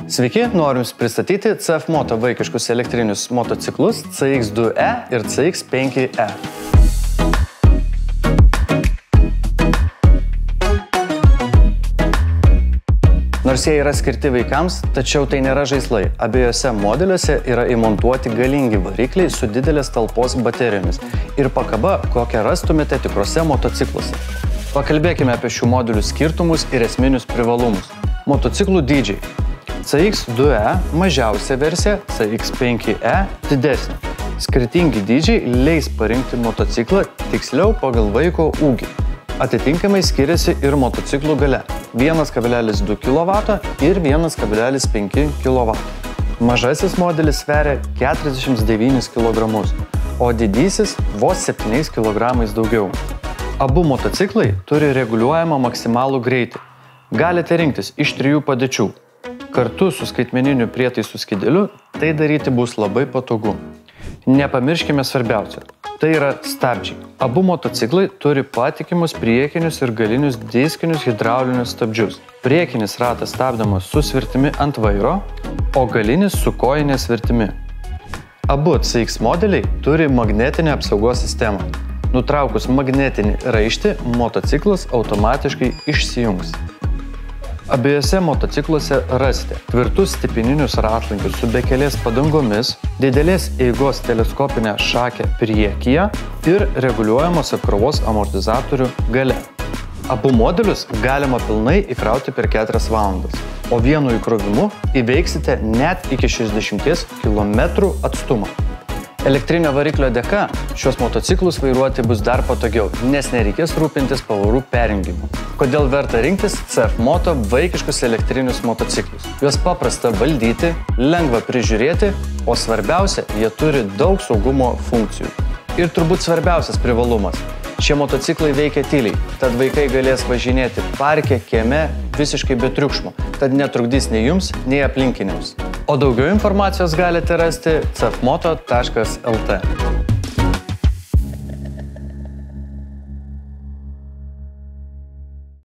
Sveiki, norim Jums pristatyti CF Moto vaikiškus elektrinius motociklus CX2E ir CX5E. Nors jie yra skirti vaikams, tačiau tai nėra žaislai. Abiejose modeliuose yra įmontuoti galingi varikliai su didelės talpos baterijomis ir pakaba, kokią rastumėte tikrose motocikluose. Pakalbėkime apie šių modelių skirtumus ir esminius privalumus. Motociklų dydžiai. CX2E mažiausia versija, CX5E didesnė. Skirtingi dydžiai leis parinkti motociklą tiksliau pagal vaiko ūgį. Atitinkamai skiriasi ir motociklų galia – 1,2 kW ir 1,5 kW. Mažasis modelis sveria 49 kg, o didysis vos 7 kg daugiau. Abu motociklai turi reguliuojamą maksimalų greitį. Galite rinktis iš 3 padėčių. Kartu su skaitmeniniu prietaisų skydeliu tai daryti bus labai patogu. Nepamirškime svarbiausio. Tai yra stabdžiai. Abu motociklai turi patikimus priekinius ir galinius diskinius hidraulinius stabdžius. Priekinis ratas stabdomas su svirtimi ant vairo, o galinis su kojinė svirtimi. Abu CX modeliai turi magnetinę apsaugos sistemą. Nutraukus magnetinį raištį, motociklas automatiškai išsijungs. Abiejose motocikluose rasite tvirtus stipininius ratlankius su bekelės padangomis, didelės eigos teleskopinę šakę priekyje ir reguliuojamos apkrovos amortizatorių gale. Abu modelius galima pilnai įkrauti per 4 valandas, o vienu įkrovimu įveiksite net iki 60 km atstumą. Elektrinio variklio dėka šios motociklus vairuoti bus dar patogiau, nes nereikės rūpintis pavarų perjungimu. Kodėl verta rinktis CF Moto vaikiškus elektrinius motociklus? Juos paprasta valdyti, lengva prižiūrėti, o svarbiausia, jie turi daug saugumo funkcijų. Ir turbūt svarbiausias privalumas – šie motociklai veikia tyliai, tad vaikai galės važinėti parke, kieme, visiškai be triukšmo, tad netrukdys nei jums, nei aplinkiniams. O daugiau informacijos galite rasti cfmoto.lt.